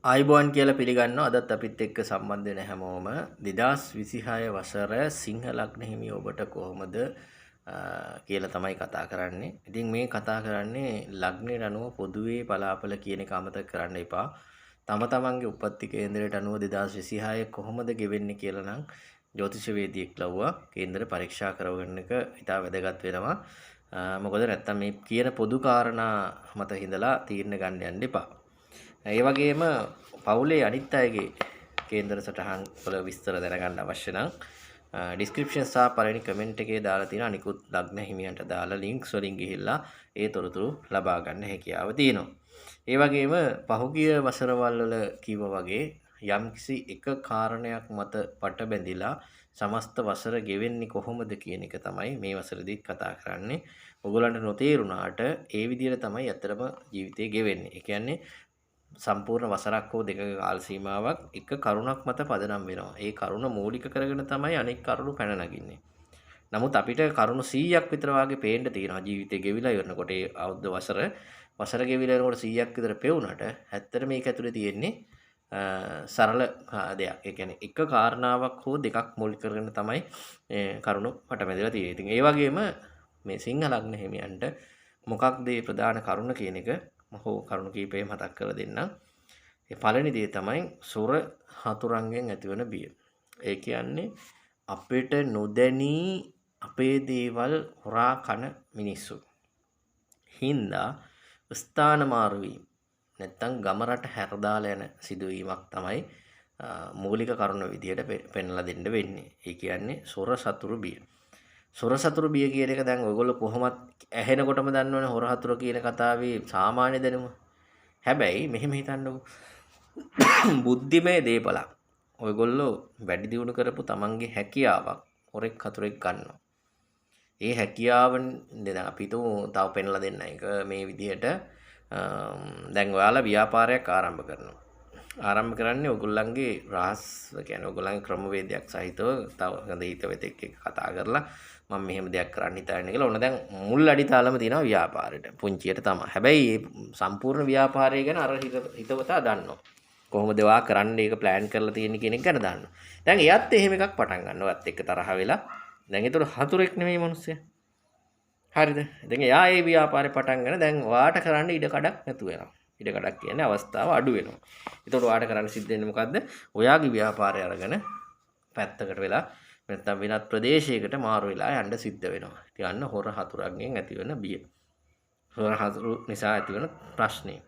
ආයිබෝන් කියලා පිළිගන්නවා. අදත් අපිත් එක්ක සම්බන්ධ වෙන හැමෝම 2026 වසර සිංහ ලග්න හිමි ඔබට කොහොමද කියලා තමයි කතා කරන්නේ. ඉතින් මේ කතා කරන්නේ ලග්නයට අනුව පොදුවේ බලාපොල කියන එක අමතක කරන්න එපා. තම තමන්ගේ උප්පත්ති කේන්දරයට අනුව 2026 කොහොමද ගෙවෙන්නේ කියලා නම් ජ්‍යොතිෂ වේදිකෙක් ලව්වා කේන්දර පරීක්ෂා කරවන්න එක ඉතා වැදගත් වෙනවා. මොකද නැත්තම් මේ කියන පොදු කාරණා මත හිඳලා තීරණ ගන්න යන්න එපා. ඒ වගේම පවුලේ අනිත් අයගේ කේන්දර සටහන් වල විස්තර දැනගන්න අවශ්‍ය නම් ඩිස්ක්‍රිප්ෂන් සහ පළවෙනි කමෙන්ට් එකේ දාලා තියෙන අනිකුත් ලග්න හිමියන්ට දාලා ලින්ක්ස් වලින් ගිහිල්ලා ඒ තොරතුරු ලබා ගන්න හැකියාව තියෙනවා. ඒ වගේම පහුගිය වසරවල් වල කිව්වා වගේ යම්කිසි එක කාරණයක් මත පට බැඳිලා සමස්ත වසර ගෙවෙන්නේ කොහොමද කියන එක තමයි මේ වසරේදීත් කතා කරන්නේ. ඔයගොල්ලන්ට නොතේරුණාට ඒ විදිහට තමයි ඇත්තටම ජීවිතේ ගෙවෙන්නේ. ඒ කියන්නේ සම්පූර්ණ වසරක් හෝ දෙකක කාල සීමාවක් එක කරුණක් මත පදනම් වෙනවා. ඒ කරුණ මූලික කරගෙන තමයි අනෙක් කරුණු පැන නගින්නේ. නමුත් අපිට කරුණු 100ක් විතර වාගේ පේන්න තියෙනවා ජීවිතේ ගෙවිලා ඉවරනකොට ඒ අවුරුද්ද වසර ගෙවිලා යනකොට 100ක් විතර පෙවුනට ඇත්තට මේක ඇතුලේ තියෙන්නේ සරල දෙයක්. ඒ කියන්නේ එක කාරණාවක් හෝ දෙකක් මූලික කරගෙන තමයි කරුණු පටබැඳලා තියෙන්නේ. ඉතින් ඒ වගේම මේ සිංහ ලග්න හිමියන්ට මොකක්ද මේ ප්‍රධාන කරුණ කියන එක මහෝ කරුණු කීපය මතක් කරලා දෙන්නම්. ඒ පළවෙනි දේ තමයි සොර හතුරන්ගෙන් ඇතිවන බිය. ඒ කියන්නේ අපිට නොදැනී අපේ දේවල් හොරා කන මිනිස්සු. හින්දා ස්ථාන මාරු වීම නැත්තම් ගම රට හැරදාලා යන සිදුවීමක් තමයි මූලික කරුණ විදියට පෙන්ලා දෙන්න වෙන්නේ. ඒ කියන්නේ සොර සතුරු බිය. සොර සතුරු බිය කියන එක දැන් ඔයගොල්ලෝ කොහොමත් ඇහෙනකොටම දන්නවනේ හොර හතුර කියන කතාවේ සාමාන්‍ය දැනුම. හැබැයි මෙහෙම හිතන්නකෝ. බුද්ධිමය දේපලක්. ඔයගොල්ලෝ වැඩි දියුණු කරපු තමන්ගේ හැකියාවක් හොරෙක් හතුරෙක් ගන්නවා. ඒ හැකියාවෙන් දැන් අපි තව පෙන්ලා දෙන්න එක මේ විදිහට දැන් ඔයාලා ව්‍යාපාරයක් ආරම්භ කරනවා. ආරම්භ කරන්නේ ඔයගොල්ලන්ගේ රහස් කියන්නේ ඔයගොල්ලන්ගේ ක්‍රමවේදයක් සහිතව තව හොඳ හිතවෙතෙක් එක්ක කතා කරලා මම මෙහෙම දෙයක් කරන්න හිතන්නේ කියලා ඔන්න දැන් මුල් අඩිතාලම තියෙනවා ව්‍යාපාරෙට පුංචියට තමයි. හැබැයි මේ සම්පූර්ණ ව්‍යාපාරය ගැන අර හිතවතා දන්නවා. කොහොමද වා කරන්න ඒක ප්ලෑන් කරලා තියෙන්නේ කියන එක ගැන දන්නවා. දැන් එයත් එහෙම එකක් පටන් ගන්නවා. එයත් එක්ක තරහ වෙලා දැන් ඒතර හතුරෙක් නෙමෙයි මිනිස්සයා. හරිද? දැන් එයා ඒ ව්‍යාපාරේ පටන් ගන්න දැන් වාට කරන්න ඉඩ කඩක් නැතු වෙනවා. ඉඩ කඩක් කියන්නේ අවස්ථාව අඩු වෙනවා. ඒතකොට වාට කරන්න සිද්ධ වෙන්නේ මොකද්ද? ඔයාගේ ව්‍යාපාරය අරගෙන පැත්තකට වෙලා නැත්නම් වෙනත් ප්‍රදේශයකට මාරු වෙලා යන්න සිද්ධ වෙනවා. ඉතින් අන්න හොර හතුරන්ගෙන් ඇතිවන බිය. හොර හතුරු නිසා ඇතිවන ප්‍රශ්නේ.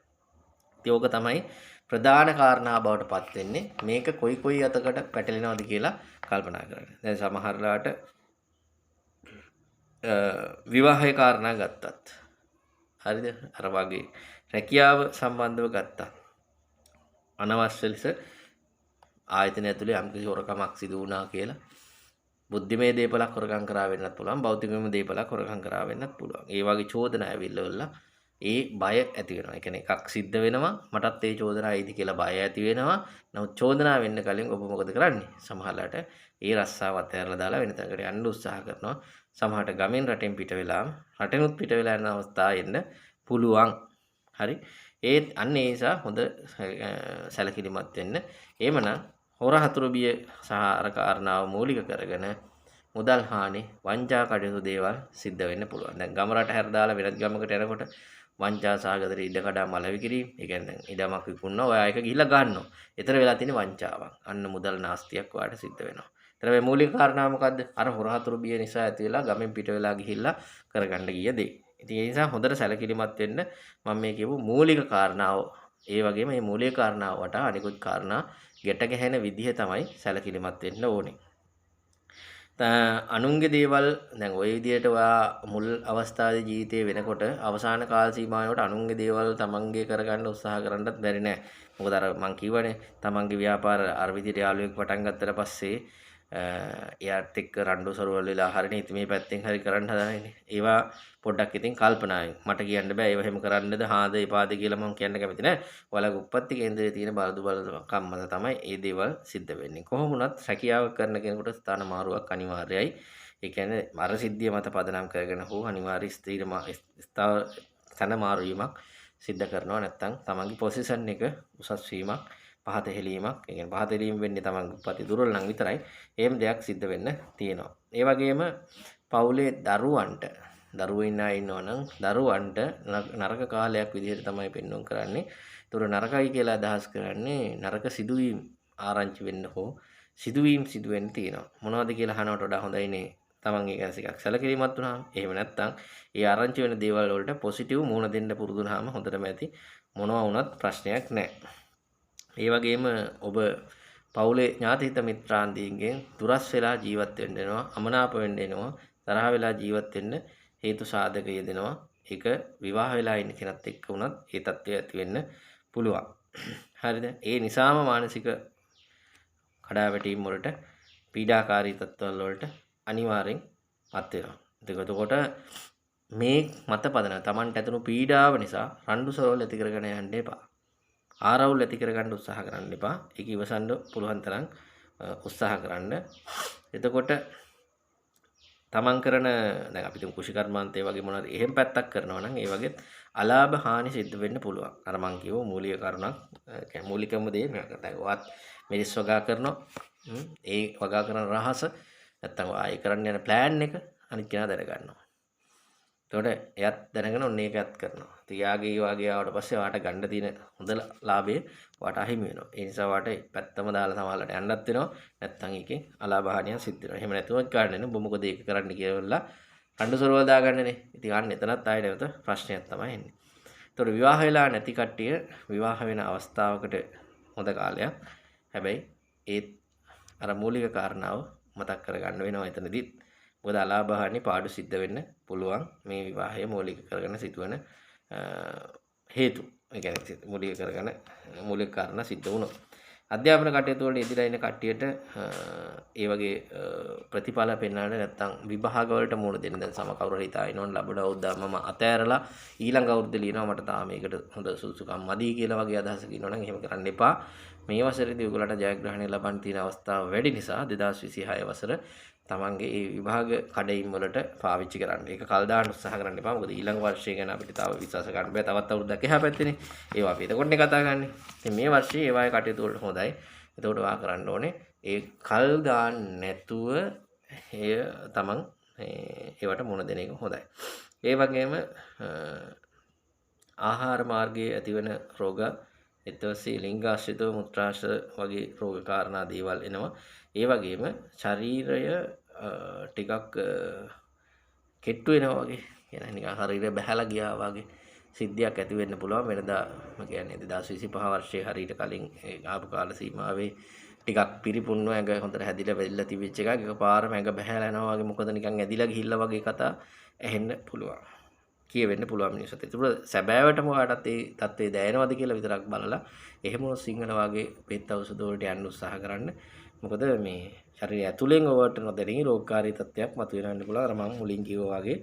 ඉතින් ඕක තමයි ප්‍රධාන කාරණා බවට පත් වෙන්නේ. මේක කොයි අතකට පැටලෙනවද කියලා කල්පනා කරන්න. දැන් සමහරලාට විවාහයේ කාරණා ගත්තත් හරිද? අර වගේ රැකියාව සම්බන්ධව ගත්තා. අනවශ්‍ය ලෙස ආයතන ඇතුලේ යම්කිසි හොරකමක් සිදු වුණා කියලා බුද්ධිමය දේපලක් හොරකම් කරා වෙන්නත් පුළුවන්. භෞතිකමය දේපලක් හොරකම් කරා වෙන්නත් පුළුවන්. ඒ වගේ චෝදනා ඇවිල්ලා ඒ බය ඇති වෙනවා. ඒ කියන්නේ එකක් සිද්ධ වෙනවා මටත් ඒ චෝදනාව එයිද කියලා බය ඇති වෙනවා. නමුත් චෝදනාව වෙන්න කලින් ඔබ මොකද කරන්නේ? සමහරලාට ඒ රස්සාව අතහැරලා දාලා වෙන තැනකට යන්න උත්සාහ කරනවා. සමහරට ගමෙන් රටෙන් පිට වෙලා රටෙනුත් පිට වෙලා යන අවස්ථා එන්න පුළුවන්. හරි. ඒත් අන්න ඒ නිසා හොඳ සැලකිලිමත් වෙන්න. එහෙමනම් හොර හතුරු බිය සහ අර කාරණාව මූලික කරගෙන මුදල් හානි වංචා කටයුතු දේවල් සිද්ධ වෙන්න පුළුවන්. දැන් ගම රට හැර දාලා වෙනත් ගමකට යනකොට වංචා සහගත ඉඩ කඩා මල විකිරි. ඒ කියන්නේ ඉඩමක් විකුණනවා. ඔයා ඒක ගිහිල්ලා ගන්නවා. ඒතර වෙලා තියෙන වංචාවක්. අන්න මුදල් නාස්තියක් ඔයාට සිද්ධ වෙනවා. ඒතර මේ මූලික කාරණාව මොකද්ද? අර හොර හතුරු බිය නිසා ඇති වෙලා ගමෙන් පිට වෙලා ගිහිල්ලා කරගන්න ගිය දේ. ඉතින් ඒ නිසා හොඳට සැලකිලිමත් වෙන්න මම මේ කියපු මූලික කාරණාව ඒ වගේම මේ මූලික කාරණාව වටා අනිකුත් කාරණා ගැට ගැහෙන විදිහ තමයි සැලකිලිමත් වෙන්න ඕනේ. අනුන්ගේ දේවල් දැන් ওই විදිහට ඔයා මුල් අවස්ථාවේ ජීවිතේ වෙනකොට අවසාන කාල සීමාවට අනුන්ගේ දේවල් තමන්ගේ කරගන්න උත්සාහ කරන්නත් බැරි නෑ. මොකද අර මං කිව්වනේ තමන්ගේ ව්‍යාපාර අර විදිහට යාළුවෙක් පටන් ගත්තට පස්සේ එයාත් එක්ක රණ්ඩු සරුවල් වෙලා හරිනේ ඉතින් මේ පැත්තෙන් හරි කරන්න හදනනේ. ඒවා පොඩ්ඩක් ඉතින් කල්පනාවෙන් මට කියන්න බෑ ඒව එහෙම කරන්නද හාද එපාද කියලා මම කියන්න කැමති නෑ. ඔයාලගේ උප්පත්ති කේන්දරයේ තියෙන බලදු කම්මද තමයි මේ දේවල් සිද්ධ වෙන්නේ. කොහොම වුණත් රැකියාව කරන කෙනෙකුට ස්ථාන මාරුවක් අනිවාර්යයි. ඒ කියන්නේ මර සිද්ධිය මත පදනම් කරගෙන හෝ අනිවාර්ය ස්ථාන මාරු වීමක් සිද්ධ කරනවා. නැත්නම් තමන්ගේ පොසිෂන් එක උසස් වීමක්, පහත හෙලීමක්. ඒ කියන්නේ පහත හෙලීම වෙන්නේ තමන්ගේ උපත් දුර්වල නම් විතරයි. එහෙම දෙයක් සිද්ධ වෙන්න තියෙනවා. ඒ වගේම පවුලේ දරුවන්ට දරුවෝ ඉන්න අය ඉන්නවනම් දරුවන්ට නරක කාලයක් විදිහට තමයි පෙන්වන්න කරන්නේ. ඒතර නරකයි කියලා අදහස් කරන්නේ නරක සිදුවීම් ආරංචි වෙන්න හෝ සිදුවීම් සිදු වෙන්න තියෙනවා. මොනවද කියලා අහනවට වඩා හොඳයිනේ තමන් ඒ ගැන ටිකක් සැලකිලිමත් වුණාම. එහෙම නැත්නම් ඒ ආරංචි වෙන දේවල් වලට පොසිටිව් මුහුණ දෙන්න පුරුදු වුණාම හොඳටම ඇති. මොනවා වුණත් ප්‍රශ්නයක් නැහැ. ඒ වගේම ඔබ පවුලේ ඥාතිහිත මිත්‍රාන්දීන්ගෙන් දුරස් වෙලා ජීවත් වෙන්න වෙනවා, අමනාප වෙන්න වෙනවා, තරහ වෙලා ජීවත් වෙන්න හේතු සාධක යෙදෙනවා. ඒක විවාහ වෙලා ඉන්න කෙනත් එක්ක වුණත් ඒ තත්ත්වය ඇති වෙන්න පුළුවන්. හරිද? ඒ නිසාම මානසික කඩාවැටීම් වලට පීඩාකාරී තත්ත්වවල වලට අනිවාර්යෙන් පත් වෙනවා. එතකොට මේ මත පදන තමන්ට ඇතුණු පීඩාව නිසා රණ්ඩු සරවල් ඇති කරගෙන යන්න එපා. ආරවුල් ඇති කරගන්න උත්සාහ කරන්න එපා. ඒක ඉවසන්න පුළුවන් තරම් උත්සාහ කරන්න. එතකොට තමන් කරන දැන් අපි තුමු කුෂි කර්මාන්තය වගේ මොනවාද එහෙම පැත්තක් කරනවා නම් ඒ වගේ අලාභ හානි සිද්ධ වෙන්න පුළුවන්. අර මං කියව මූලික කරුණක් කියන්නේ මූලිකම දේ මම දැන් ඔයත් මිරිස් වගා කරනවා. ඒ වගා කරන රහස නැත්තම් ආයෙ කරන්න යන ප්ලෑන් එක අනිත් කෙනා දැන ගන්නවා. එතකොට එයත් දැනගෙන ඔන්න ඒකත් කරනවා. ඉතින් යාගේ වාගේ ආවට පස්සේ වාට ගන්න තියෙන හොඳ ලාභය වාට අහිමි වෙනවා. ඒ නිසා වාට පැත්තම දාලා සමාලලට යන්නත් වෙනවා. නැත්තම් ඒකෙන් අලාභහානියක් සිද්ධ වෙනවා. එහෙම නැතුවත් ගන්න ඔබ මොකද ඒක කරන්න කියලා රණ්ඩු සරවල් දාගන්නනේ. ඉතින් අන්න එතනත් ආයෙ නැවත ප්‍රශ්නයක් තමයි එන්නේ. එතකොට විවාහ වෙලා නැති කට්ටිය විවාහ වෙන අවස්ථාවකට හොඳ කාලයක්. හැබැයි ඒත් අර මූලික කාරණාව මතක් කරගන්න වෙනවා එතනදිත්. මොකද අලාභහානි පාඩු සිද්ධ වෙන්න පුළුවන් මේ විවාහය මූලික කරගෙන සිදුවන හේතු. ඒ කියන්නේ මූලික කරගෙන මූලික කාරණා සිද්ධ වුණොත්. අධ්‍යාපන කටයුතු වලට ඉදිරියට එන කට්ටියට ඒ වගේ ප්‍රතිඵල පෙන්වන්න නැත්නම් විභාග වලට මුහුණ දෙන්න දැන් සම කවුරු හරි හිතා ඉනවනම් ලැබුණ අවුරුද්දා මම අතෑරලා ඊළඟ අවුරුද්දේ ලියනවා මට තාම මේකට හොඳ සුසුකම් මදි කියලා වගේ අදහසක ඉන්නවනම් එහෙම කරන්න එපා. මේ වසරේදී ඔයගොල්ලන්ට ජයග්‍රහණය ලබන්න තියෙන අවස්ථාව වැඩි නිසා 2026 වසර තමන්ගේ ඒ විභාග කඩයිම් වලට පාවිච්චි කරන්න. ඒක කල් දාන්න උත්සාහ කරන්න එපා. මොකද ඊළඟ වර්ෂය ගැන අපිට තව විශ්වාස ගන්න බෑ. තවත් අවුරුද්දක් එහා පැත්තේනේ. ඒවා අපි එතකොටනේ කතා කරන්නේ. ඉතින් මේ වර්ෂයේ ඒ වගේ කටයුතු වලට හොඳයි. එතකොට වා කරන්න ඕනේ ඒ කල් දාන්න නැතුව එය තමන් ඒවට මුණ දෙන එක හොඳයි. ඒ වගේම ආහාර මාර්ගයේ ඇතිවන රෝග ඊටවසේ ලිංගාශ්‍රිතව මුත්‍රාශ්‍රිත වගේ රෝග කාරණා දේවල් එනවා. ඒ වගේම ශරීරය ටිකක් කෙට්ටු වෙනවා වගේ කියන්නේ නිකන් ශරීරය බහැලා ගියා වගේ සිද්ධියක් ඇති වෙන්න පුළුවන්. වෙනදා මම කියන්නේ 2025 වර්ෂයේ හරියට කලින් ඒ ආපු කාල සීමාවේ ටිකක් පිරිපුන්ව ඇඟ හොඳට හැදිලා වෙලිලා තිබිච්ච එකක් එකපාරම ඇඟ බහැලා යනවා වගේ මොකද නිකන් ඇදිලා ගිහිල්ලා වගේ කතා ඇහෙන්න පුළුවන්. කියවෙන්න පුළුවන් මිනිස්සුත්. ඒක සැබෑවටම ඔයාලටත් ඒ தත්ත්වය දැනෙනවද කියලා විතරක් බලලා එහෙම සිංහල වගේ පෙත් ඖෂධ වලට යන්න උත්සාහ කරන්න. මොකද මේ ශරීරය ඇතුලෙන් ඔබට නොදැනී රෝගකාරී තත්ත්වයක් මතුවෙන්න පුළුවන්. අර මම මුලින් කිව්වා වගේ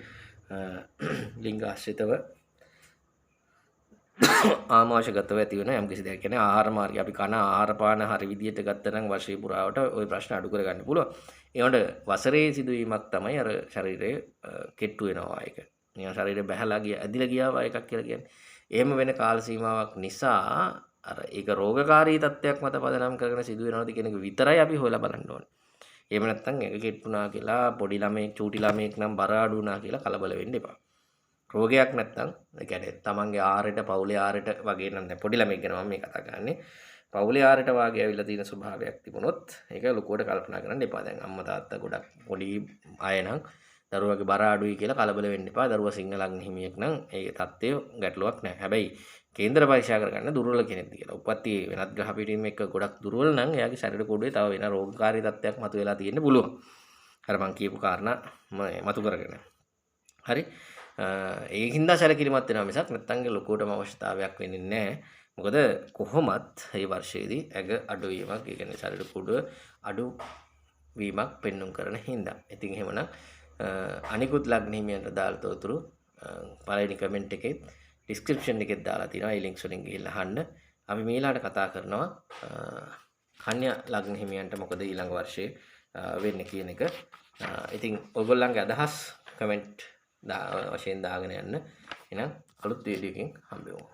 ලිංග ආශ්‍රිතව ආමාශගතව ඇති වෙන යම්කිසි දෙයක් කියන්නේ ආහාර මාර්ගය අපි කන ආහාර පාන හරි විදියට ගත්තනම් වර්ෂය පුරාවට ওই ප්‍රශ්න අඩු කරගන්න පුළුවන්. ඒකට වසරේ සිදුවීමක් තමයි අර ශරීරය කෙට්ටු වෙනවා එක. නිකන් ශරීරය බහැලා ගියා ඇදිලා ගියා එකක් කියලා කියන්නේ. එහෙම වෙන කාල සීමාවක් නිසා අර ඒක රෝගකාරී තත්ත්වයක් මත පදනම් කරගෙන සිදු වෙනවද කියන එක විතරයි අපි හොයලා බලන්න ඕනේ. එහෙම නැත්නම් ඒක කෙට්ටුනා කියලා පොඩි ළමෙක් චූටි ළමෙක් නම් බර අඩු වුණා කියලා කලබල වෙන්න එපා. රෝගයක් නැත්නම් ඒ කියන්නේ තමන්ගේ ආරයට පවුලේ ආරයට වගේ නම් දැන් පොඩි ළමෙක් ගැන මම මේ කතා කරන්නේ. පවුලේ ආරයට වාගේ ඇවිල්ලා තියෙන ස්වභාවයක් තිබුණොත් ඒක ලොකුවට කල්පනා කරන්න එපා. දැන් අම්මා තාත්තා ගොඩක් පොඩි අය නම් දරුවගේ බර අඩුයි කියලා කලබල වෙන්න එපා. දරුවා සිංහලක් හිමියෙක් නම් ඒ தත්ත්වය ගැටලුවක් නැහැ. හැබැයි කේන්ද්‍ර පරීක්ෂා කරගන්න දුර්වල කෙනෙක්ද කියලා. උපත්ති වෙනත් ග්‍රහ පිටීම් එක්ක ගොඩක් දුර්වල නම් එයාගේ ශරීර කෝඩුවේ තව වෙන රෝගකාරී තත්ත්වයක් මතුවලා තියෙන්න පුළුවන්. අර මං කියපු කාරණා මතු කරගෙන. හරි. ඒකින්ද සැලකිලිමත් වෙනවා මිසක් නැත්තම් ලොකුවටම අවශ්‍යතාවයක් වෙන්නේ නැහැ. මොකද කොහොමත් මේ වර්ෂයේදී ඇඟ අඩුවීමක්, ඒ කියන්නේ ශරීර කෝඩුව අඩු වීමක් පෙන්눔 කරන හින්දා. ඉතින් එහෙමනම් අනිකුත් ලග්න හිමියන්ට දාලා තොරතුරු පළවෙනි කමෙන්ට් එකේ ඩිස්ක්‍රිප්ෂන් එකේ දාලා තියෙනවා. ඒ ලින්ක්ස් වලින් ගිහිල්ලා අහන්න. අපි මේලාට කතා කරනවා කන්‍යා ලග්න හිමියන්ට මොකද ඊළඟ වර්ෂයේ වෙන්නේ කියන එක. ඉතින් ඔයගොල්ලන්ගේ අදහස් කමෙන්ට් වශයෙන් දාගෙන යන්න. එහෙනම් අලුත් වීඩියෝ එකකින් හම්බෙමු.